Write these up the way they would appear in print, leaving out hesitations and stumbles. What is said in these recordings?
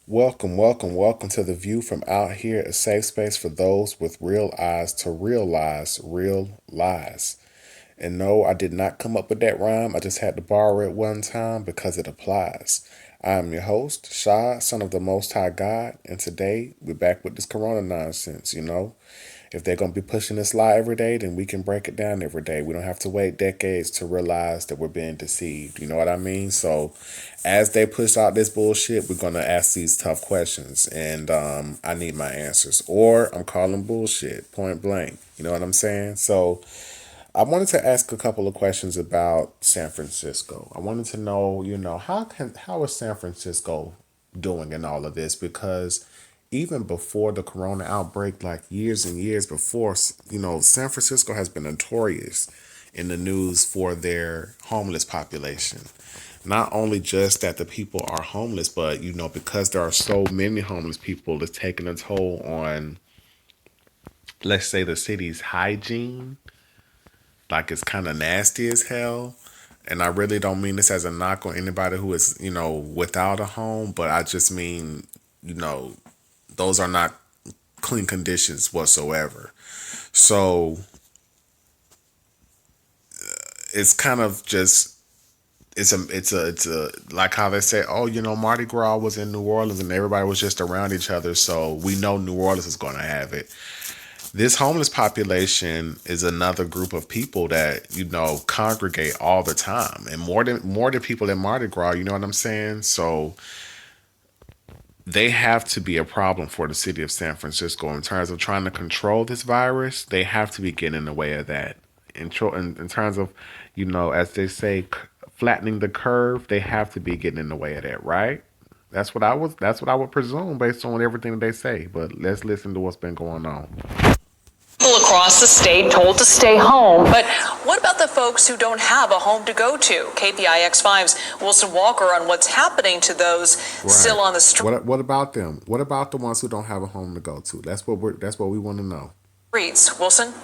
Welcome to The View from Out Here, a safe space for those with real eyes to realize real lies. And no, I did not come up with that rhyme. I just had to borrow it one time because it applies. I am your host, Shah, son of the Most High God, and today we're back with this corona nonsense. If they're going to be pushing this lie every day, then we can break it down every day. We don't have to wait decades to realize that we're being deceived. You know what I mean? So as they push out this bullshit, we're going to ask these tough questions. And I need my answers. Or I'm calling bullshit, point blank. You know what I'm saying? So I wanted to ask a couple of questions about San Francisco. I wanted to know, how is San Francisco doing in all of this? Because even before the corona outbreak, like years and years before, San Francisco has been notorious in the news for their homeless population. Not only just that the people are homeless, but because there are so many homeless people, it's taking a toll on, let's say, the city's hygiene. Like, it's kind of nasty as hell. And I really don't mean this as a knock on anybody who is, without a home, but I just mean, those are not clean conditions whatsoever. So it's kind of just it's a like how they say, oh, Mardi Gras was in New Orleans and everybody was just around each other, so we know New Orleans is going to have it. This homeless population is another group of people that congregate all the time, and more than people in Mardi Gras. You know what I'm saying? So they have to be a problem for the city of San Francisco in terms of trying to control this virus. They have to be getting in the way of that. In terms of, as they say, flattening the curve, they have to be getting in the way of that, right? That's what I would presume based on everything that they say. But let's listen to what's been going on. People across the state told to stay home. But what about the folks who don't have a home to go to? KPIX5's Wilson Walker on what's happening to those still on the What about them? What about the ones who don't have a home to go to? That's what we want to know. streets. Wilson?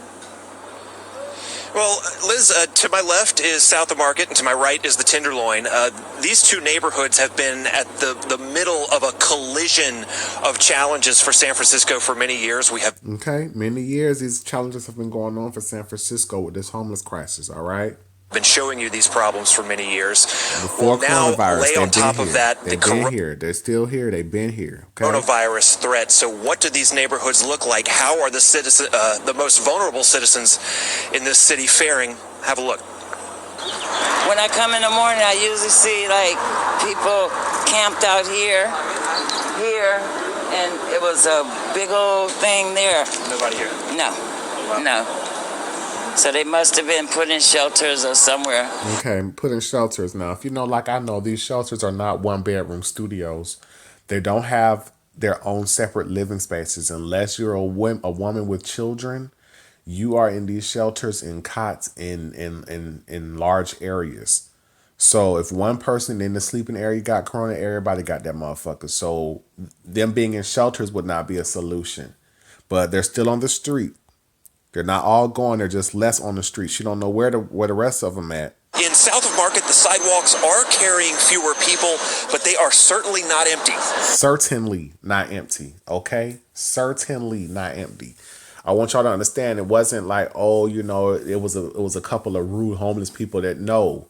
Well, Liz, to my left is South of Market, and to my right is the Tenderloin. These two neighborhoods have been at the middle of a collision of challenges for San Francisco for many years. Many years these challenges have been going on for San Francisco with this homeless crisis, all right? Been showing you these problems for many years. Before now coronavirus, lay on top of that they've been here. They're still here. They've been here. Okay? Coronavirus threat. So, what do these neighborhoods look like? How are the most vulnerable citizens in this city faring? Have a look. When I come in the morning, I usually see like people camped out here, and it was a big old thing there. Nobody here. No. So they must have been put in shelters or somewhere. Okay, put in shelters. Now, if like I know, these shelters are not one-bedroom studios. They don't have their own separate living spaces. Unless you're a woman with children, you are in these shelters in cots in large areas. So if one person in the sleeping area got corona, everybody got that motherfucker. So them being in shelters would not be a solution. But they're still on the street. They're not all gone. They're just less on the street. You don't know where the rest of them at. In South of Market, the sidewalks are carrying fewer people, but they are certainly not empty. Certainly not empty. Okay? Certainly not empty. I want y'all to understand it wasn't like, oh, it was a couple of rude homeless people that no.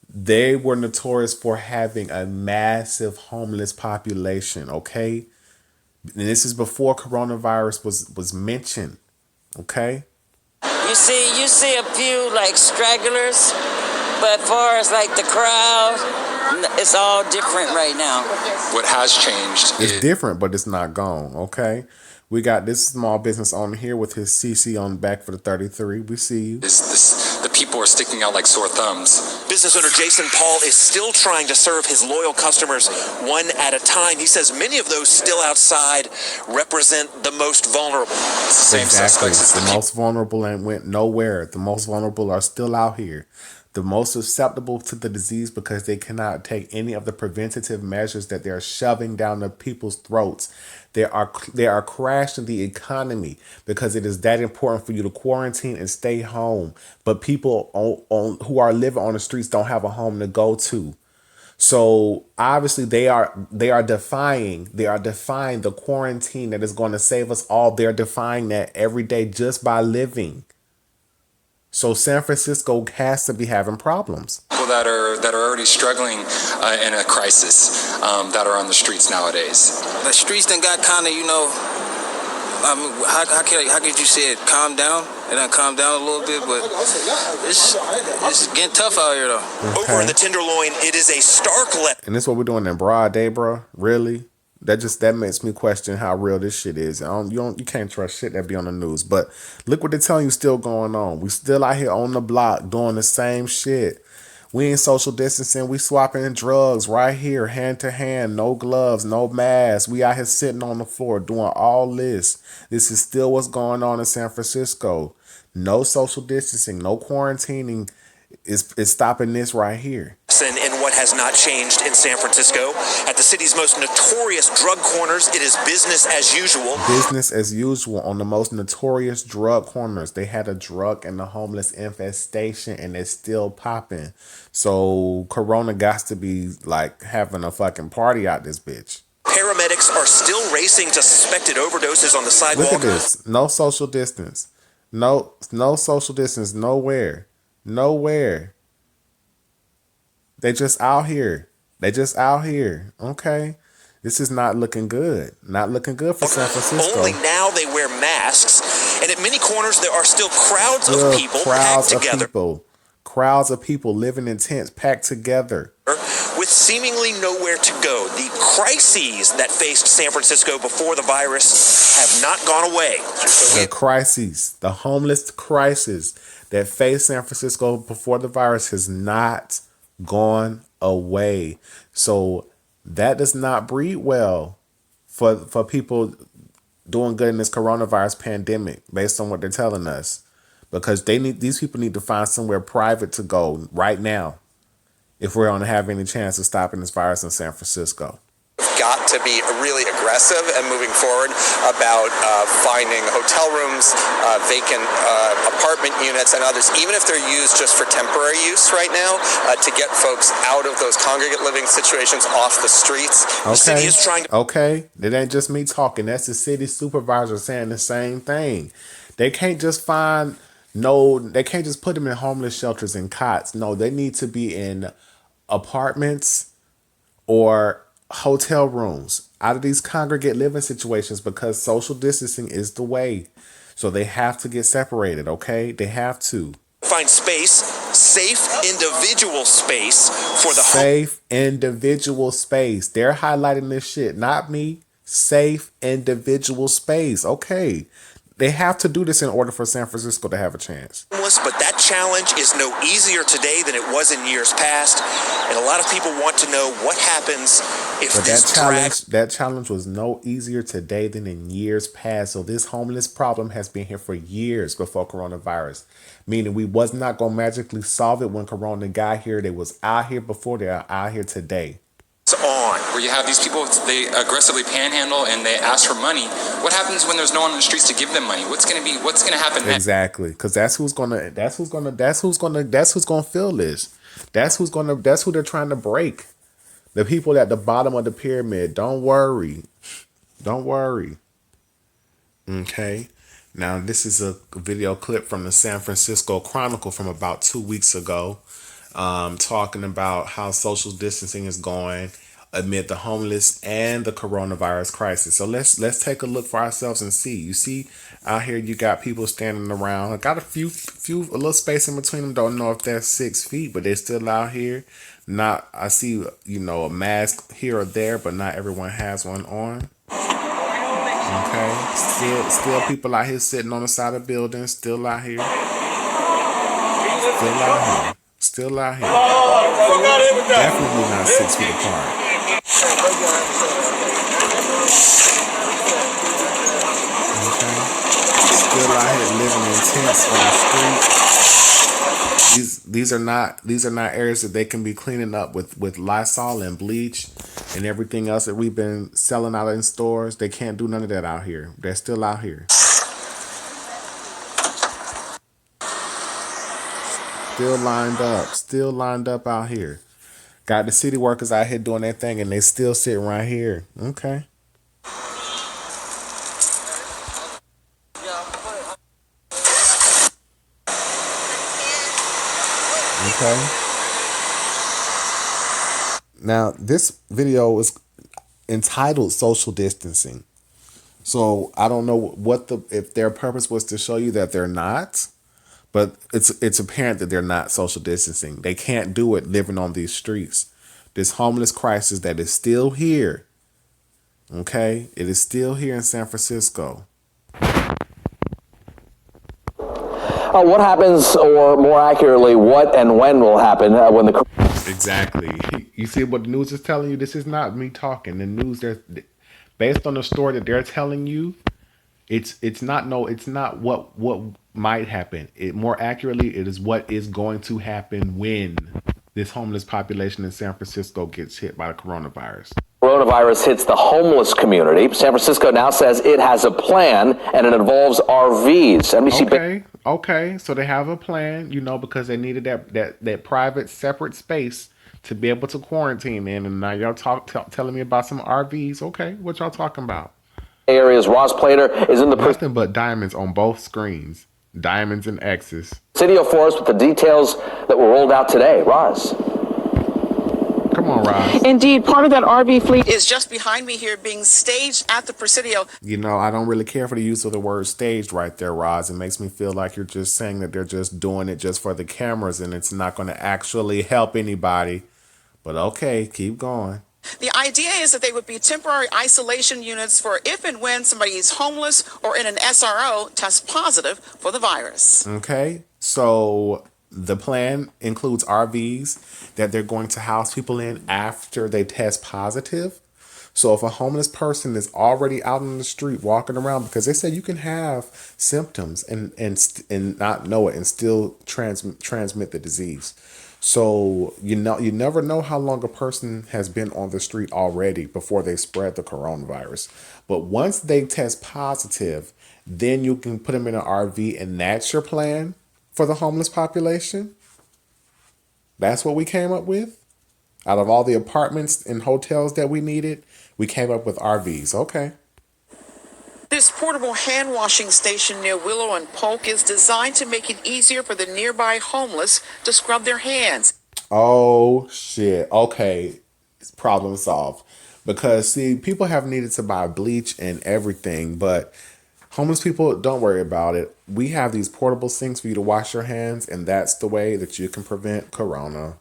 They were notorious for having a massive homeless population, okay? And this is before coronavirus was mentioned. Okay. You see a few like stragglers, but as far as like the crowd, it's all different right now. What has changed? It's different, but it's not gone. Okay. We got this small business owner here with his CC on the back for the 33. We see you. The people are sticking out like sore thumbs. Business owner Jason Paul is still trying to serve his loyal customers one at a time. He says many of those still outside represent the most vulnerable. Exactly. The most vulnerable ain't went nowhere. The most vulnerable are still out here. The most susceptible to the disease because they cannot take any of the preventative measures that they're shoving down the people's throats. They are crashing the economy because it is that important for you to quarantine and stay home. But people who are living on the streets don't have a home to go to. So obviously they are defying the quarantine that is going to save us all. They're defying that every day just by living. So San Francisco has to be having problems. People that are already struggling in a crisis that are on the streets nowadays. The streets done got kind of, how could you say it? Calm down? It done calm down a little bit, but it's getting tough out here, though. Okay. Over in the Tenderloin, it is a stark left. And this is what we're doing in broad day, bro. Really? That makes me question how real this shit is. You can't trust shit that be on the news. But look what they're telling you still going on. We still out here on the block doing the same shit. We ain't social distancing. We swapping drugs right here, hand to hand, no gloves, no masks. We out here sitting on the floor doing all this. This is still what's going on in San Francisco. No social distancing, no quarantining is stopping this right here. And what has not changed in San Francisco. At the city's most notorious drug corners, it is business as usual. Business as usual on the most notorious drug corners. They had a drug and the homeless infestation and it's still popping. So Corona got to be like having a fucking party out this bitch. Paramedics are still racing to suspected overdoses on the sidewalk. Look at this. No social distance. No social distance. Nowhere. They just out here. Okay. This is not looking good. Not looking good for San Francisco. Only now they wear masks. And at many corners, there are still crowds of people packed together. Crowds of people living in tents packed together. With seemingly nowhere to go. The crises that faced San Francisco before the virus have not gone away. The crises, the homeless crisis that faced San Francisco before the virus has not gone away. So that does not breed well for people doing good in this coronavirus pandemic, based on what they're telling us, because these people need to find somewhere private to go right now if we're going to have any chance of stopping this virus in San Francisco. Got to be really aggressive and moving forward about finding hotel rooms, vacant apartment units, and others, even if they're used just for temporary use right now, to get folks out of those congregate living situations off the streets. Okay. The city is trying to... Okay, it ain't just me talking. That's the city supervisor saying the same thing. They can't just they can't just put them in homeless shelters and cots. No, they need to be in apartments or hotel rooms out of these congregate living situations, because social distancing is the way. So they have to get separated, okay? They have to. Find space, safe individual space for the safe individual space. They're highlighting this shit, not me. Safe individual space. Okay. They have to do this in order for San Francisco to have a chance. But that challenge is no easier today than it was in years past. And a lot of people want to know what happens if that challenge was no easier today than in years past. So this homeless problem has been here for years before coronavirus. Meaning we was not going to magically solve it when Corona got here. They was out here before, they are out here today. On. Where you have these people, they aggressively panhandle and they ask for money. What happens when there's no one on the streets to give them money? What's gonna happen next? Exactly, because that's who's gonna feel this. That's who they're trying to break. The people at the bottom of the pyramid. Don't worry. Okay. Now this is a video clip from the San Francisco Chronicle from about 2 weeks ago. Talking about how social distancing is going amid the homeless and the coronavirus crisis. So let's take a look for ourselves and see. You see out here, you got people standing around. I got a little space in between them. Don't know if they're 6 feet, but they're still out here. I see, a mask here or there, but not everyone has one on. Okay, still people out here sitting on the side of buildings, still out here. Definitely not 6 feet apart. Okay. Still out here living in tents on the street. These are not areas that they can be cleaning up with Lysol and bleach and everything else that we've been selling out in stores. They can't do none of that out here. They're still out here. Still lined up out here. Got the city workers out here doing their thing, and they still sitting right here. Okay. Okay. Now, this video is entitled Social Distancing. So I don't know what if their purpose was to show you that they're not, but it's apparent that they're not social distancing. They can't do it living on these streets. This homeless crisis that is still here. Okay? It is still here in San Francisco. What happens, or more accurately, what and when will happen when the... Exactly. You see what the news is telling you? This is not me talking. The news, based on the story that they're telling you, it's not what might happen. It more accurately, it is what is going to happen when this homeless population in San Francisco gets hit by the coronavirus. Coronavirus hits the homeless community. San Francisco now says it has a plan, and it involves RVs. Okay. So they have a plan, because they needed that private, separate space to be able to quarantine in. And now y'all telling me about some RVs. Okay, what y'all talking about? Areas. Ross Plater is in the... Nothing but diamonds on both screens. Diamonds and X's. Presidio for us with the details that were rolled out today. Ross. Come on, Ross. Indeed, part of that RV fleet is just behind me here, being staged at the Presidio. I don't really care for the use of the word staged right there, Roz. It makes me feel like you're just saying that they're just doing it just for the cameras and it's not going to actually help anybody. But okay, keep going. The idea is that they would be temporary isolation units for if and when somebody is homeless or in an SRO tests positive for the virus. Okay, so the plan includes RVs that they're going to house people in after they test positive. So if a homeless person is already out on the street walking around, because they said you can have symptoms and not know it and still transmit the disease. So you never know how long a person has been on the street already before they spread the coronavirus. But once they test positive, then you can put them in an RV, and that's your plan for the homeless population. That's what we came up with. Out of all the apartments and hotels that we needed, we came up with RVs. Okay. This portable hand washing station near Willow and Polk is designed to make it easier for the nearby homeless to scrub their hands. Oh, shit. Okay. Problem solved. Because, see, people have needed to buy bleach and everything, but homeless people, don't worry about it. We have these portable sinks for you to wash your hands, and that's the way that you can prevent corona.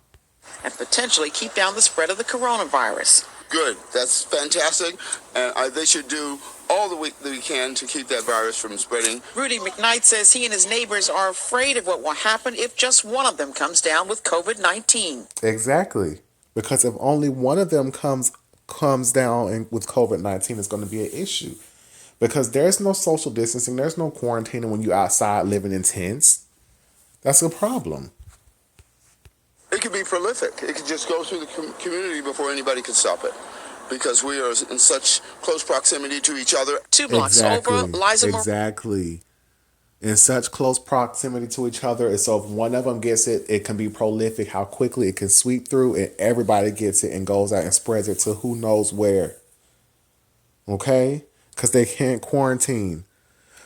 And potentially keep down the spread of the coronavirus. Good. That's fantastic. And they should do all that we can to keep that virus from spreading. Rudy McKnight says he and his neighbors are afraid of what will happen if just one of them comes down with COVID-19. Exactly. Because if only one of them comes down with COVID-19, it's going to be an issue. Because there's no social distancing, there's no quarantining when you're outside living in tents. That's a problem. It could be prolific. It could just go through the community before anybody could stop it. Because we are in such close proximity to each other. 2 blocks over, Liza. Exactly. In such close proximity to each other. And so if one of them gets it, it can be prolific, how quickly it can sweep through, and everybody gets it and goes out and spreads it to who knows where. Okay? Because they can't quarantine.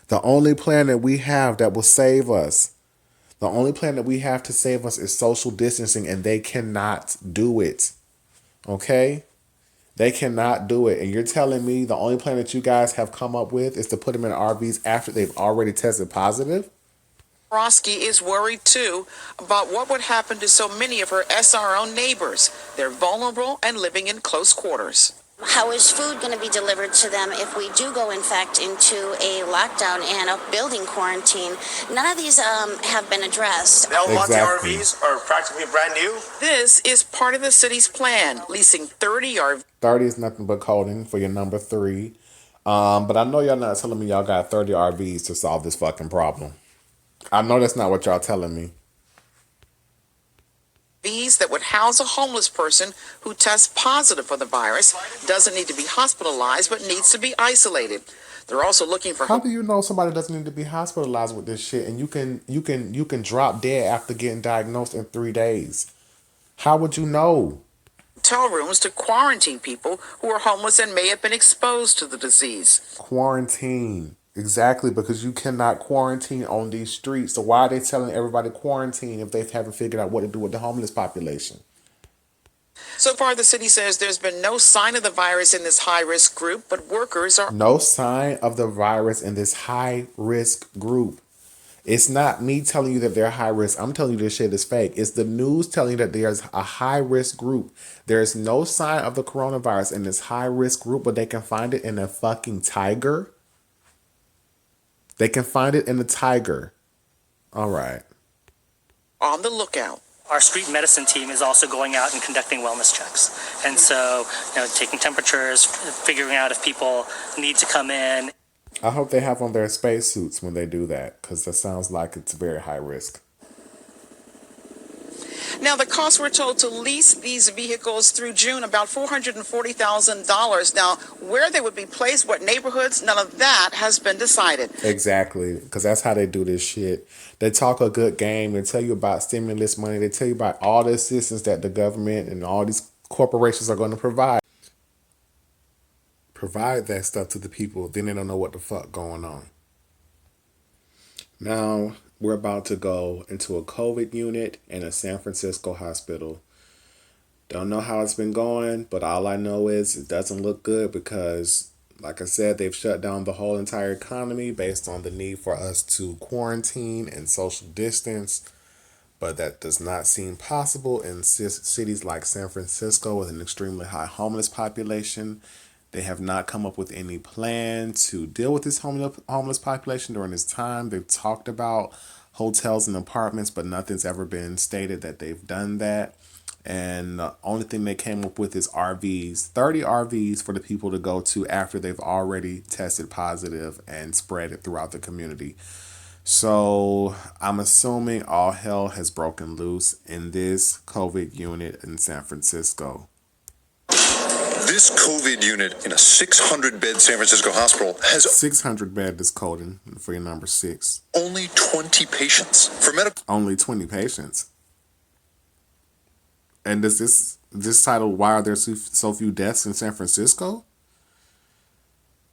The only plan that we have that will save us, the only plan that we have to save us is social distancing, and they cannot do it. Okay? They cannot do it. And you're telling me the only plan that you guys have come up with is to put them in RVs after they've already tested positive? Roski is worried, too, about what would happen to so many of her SRO neighbors. They're vulnerable and living in close quarters. How is food going to be delivered to them if we do go, in fact, into a lockdown and a building quarantine? None of these have been addressed. Del Monte RVs are practically brand new. This is part of the city's plan, leasing 30 RVs. 30 is nothing but coding for your number 3. But I know y'all not telling me y'all got 30 RVs to solve this fucking problem. I know that's not what y'all telling me. That would house a homeless person who tests positive for the virus, doesn't need to be hospitalized, but needs to be isolated. They're also looking for... How do you know somebody doesn't need to be hospitalized with this shit, and you can drop dead after getting diagnosed in 3 days? How would you know? hotel rooms to quarantine people who are homeless and may have been exposed to the disease. Quarantine. Exactly, because you cannot quarantine on these streets. So why are they telling everybody quarantine if they haven't figured out what to do with the homeless population? So far, the city says there's been no sign of the virus in this high-risk group, but workers are... No sign of the virus in this high-risk group. It's not me telling you that they're high risk. I'm telling you this shit is fake. It's the news telling you that there's a high risk group. There's no sign of the coronavirus in this high risk group, but they can find it in a fucking tiger. They can find it in a tiger. All right. On the lookout. Our street medicine team is also going out and conducting wellness checks. And so, taking temperatures, figuring out if people need to come in. I hope they have on their spacesuits when they do that, because that sounds like it's very high risk. Now, the cost, we're told, to lease these vehicles through June, about $440,000. Now, where they would be placed, what neighborhoods, none of that has been decided. Exactly, because that's how they do this shit. They talk a good game. They tell you about stimulus money. They tell you about all the assistance that the government and all these corporations are going to provide. Provide that stuff to the people. Then they don't know what the fuck going on. Now, we're about to go into a COVID unit in a San Francisco hospital. Don't know how it's been going, but all I know is it doesn't look good because, like I said, they've shut down the whole entire economy based on the need for us to quarantine and social distance. But that does not seem possible in cities like San Francisco with an extremely high homeless population. They have not come up with any plan to deal with this homeless population during this time. They've talked about hotels and apartments, but nothing's ever been stated that they've done that. And the only thing they came up with is RVs, 30 RVs for the people to go to after they've already tested positive and spread it throughout the community. So I'm assuming all hell has broken loose in this COVID unit in San Francisco. This COVID unit in a 600-bed San Francisco hospital has 600-bed is coding for your number 6. Only 20 patients for medical. Only 20 patients. And does this title, why are there so few deaths in San Francisco?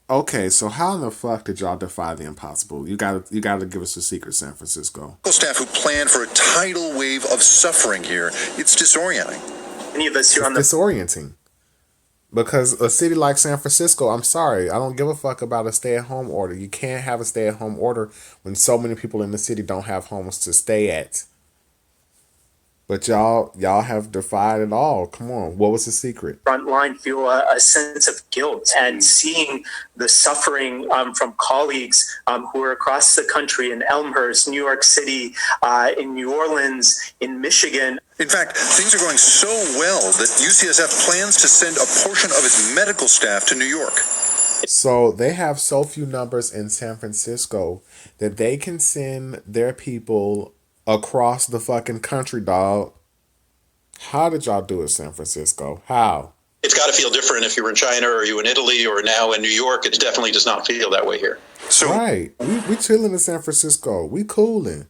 Okay, so how in the fuck did y'all defy the impossible? You gotta give us a secret, San Francisco. Staff who planned for a tidal wave of suffering here. It's disorienting. Any of us here on It's disorienting. Because a city like San Francisco, I'm sorry, I don't give a fuck about a stay-at-home order. You can't have a stay-at-home order when so many people in the city don't have homes to stay at. But y'all have defied it all. Come on, what was the secret? Frontline feel a sense of guilt and seeing the suffering from colleagues who are across the country in Elmhurst, New York City, in New Orleans, in Michigan. In fact, things are going so well that UCSF plans to send a portion of its medical staff to New York. So they have so few numbers in San Francisco that they can send their people across the fucking country, dog. How did y'all do it, San Francisco? How? It's got to feel different if you're in China or you in Italy or now in New York. It definitely does not feel that way here. So right. We chilling in San Francisco. We cooling.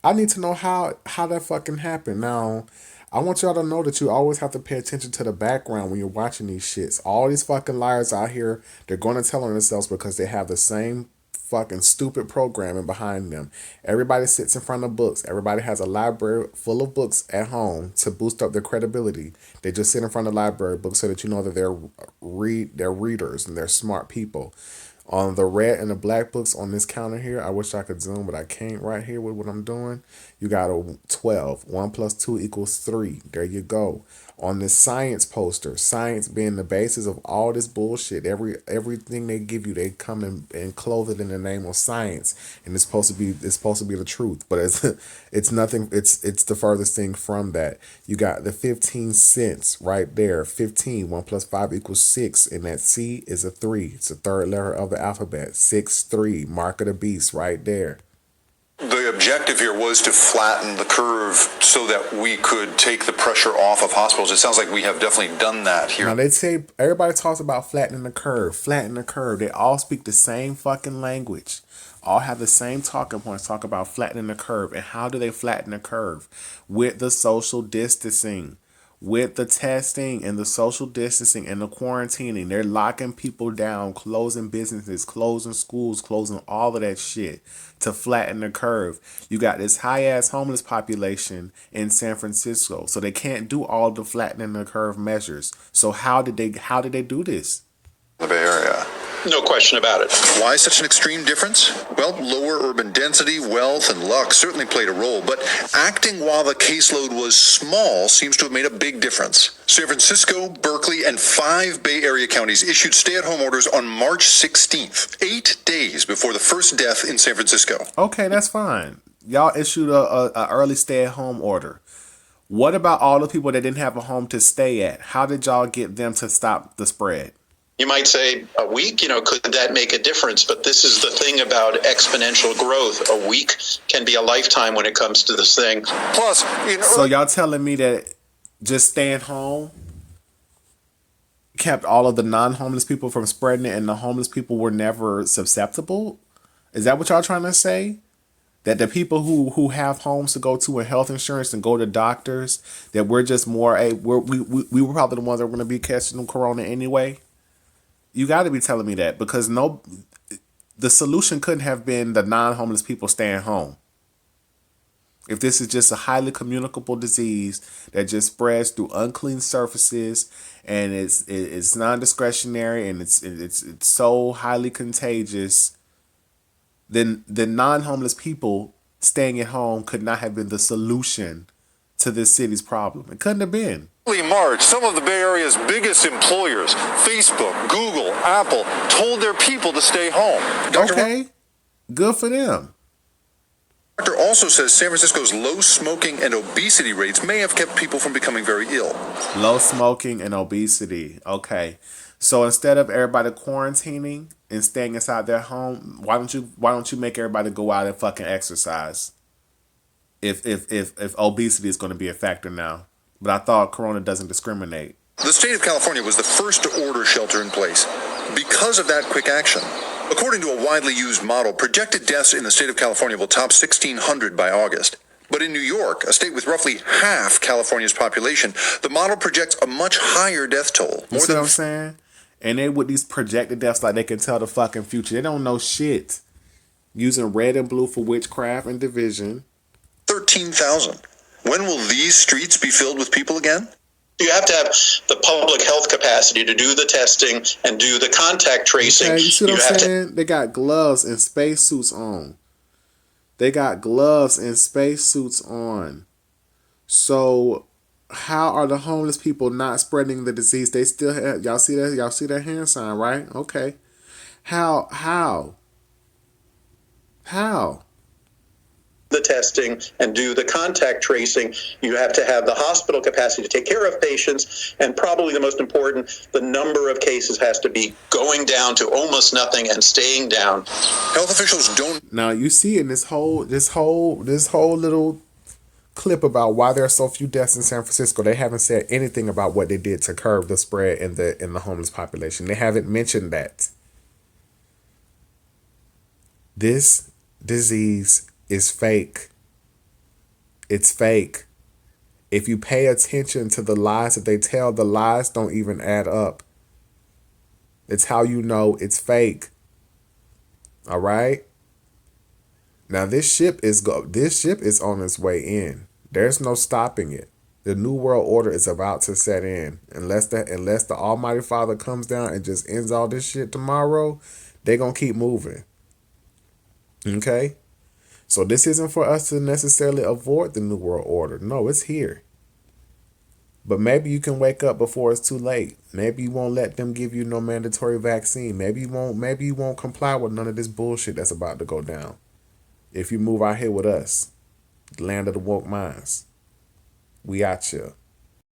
I need to know how that fucking happened. Now, I want y'all to know that you always have to pay attention to the background when you're watching these shits. All these fucking liars out here, they're going to tell on themselves because they have the same fucking stupid programming behind them. Everybody sits in front of books. Everybody has a library full of books at home to boost up their credibility. They just sit in front of library books so that you know that they're readers and they're smart people. On the red and the black books on this counter here, I wish I could zoom, but I can't right here with what I'm doing. You got a 12. 1 plus 2 equals 3. There you go. On this science poster, science being the basis of all this bullshit, everything they give you, they come and clothe it in the name of science, and it's supposed to be the truth, but it's nothing. It's the furthest thing from that. You got the 15 cents right there. 15. 1 plus 5 equals 6, and that C is a 3. It's the third letter of the alphabet. 6 3. Mark of the beast right there. the objective here was to flatten the curve so that we could take the pressure off of hospitals. It sounds like we have definitely done that here. Now they say everybody talks about flattening the curve, flatten the curve. They all speak the same fucking language. All have the same talking points, talk about flattening the curve. And how do they flatten the curve? With the social distancing. with the testing and the social distancing and the quarantining, they're locking people down, closing businesses, closing schools, closing all of that shit to flatten the curve. You got this high ass homeless population in San Francisco, so they can't do all the flattening the curve measures. So how did they do this? The Bay Area. No question about it. Why such an extreme difference? Well, lower urban density, wealth, and luck certainly played a role, but acting while the caseload was small seems to have made a big difference. San Francisco, Berkeley, and 5 Bay Area counties issued stay-at-home orders on March 16th, 8 days before the first death in San Francisco. Okay, that's fine. Y'all issued a early stay-at-home order. What about all the people that didn't have a home to stay at? How did y'all get them to stop the spread? You might say a week, could that make a difference? But this is the thing about exponential growth. A week can be a lifetime when it comes to this thing. Plus, so y'all telling me that just staying home kept all of the non-homeless people from spreading it and the homeless people were never susceptible? Is that what y'all trying to say? That the people who have homes to go to and health insurance and go to doctors, that we're just more, we were probably the ones that were going to be catching corona anyway? You got to be telling me that, because the solution couldn't have been the non-homeless people staying home. If this is just a highly communicable disease that just spreads through unclean surfaces and it's non-discretionary and it's so highly contagious, then the non-homeless people staying at home could not have been the solution to this city's problem. It couldn't have been. early March, some of the Bay Area's biggest employers, Facebook, Google, Apple, told their people to stay home. Okay, good for them. The doctor also says San Francisco's low smoking and obesity rates may have kept people from becoming very ill. Low smoking and obesity. Okay. So instead of everybody quarantining and staying inside their home, why don't you make everybody go out and fucking exercise? If obesity is going to be a factor now. But I thought corona doesn't discriminate. The state of California was the first to order shelter in place because of that quick action. According to a widely used model, projected deaths in the state of California will top 1,600 by August. But in New York, a state with roughly half California's population, the model projects a much higher death toll. You see what I'm saying? And they with these projected deaths like they can tell the fucking future. They don't know shit. Using red and blue for witchcraft and division. 13,000. When will these streets be filled with people again? You have to have the public health capacity to do the testing and do the contact tracing. Okay, you see what I'm saying? They got gloves and spacesuits on. So how are the homeless people not spreading the disease? They still have, y'all see that hand sign, right? Okay. How? The testing and do the contact tracing. You have to have the hospital capacity to take care of patients, and probably the most important, the number of cases has to be going down to almost nothing and staying down. Health officials don't. Now you see in this whole little clip about why there are so few deaths in San Francisco, they haven't said anything about what they did to curb the spread in the homeless population. They haven't mentioned that. This disease is fake. It's fake. If you pay attention to the lies that they tell, the lies don't even add up. It's how you know it's fake. All right? Now this ship is on its way in. There's no stopping it. The New World Order is about to set in. Unless the Almighty Father comes down and just ends all this shit tomorrow, they're going to keep moving. Okay? So this isn't for us to necessarily avoid the New World Order. No, it's here. But maybe you can wake up before it's too late. Maybe you won't let them give you no mandatory vaccine. Maybe you won't comply with none of this bullshit that's about to go down. If you move out here with us, the land of the woke minds, we out here.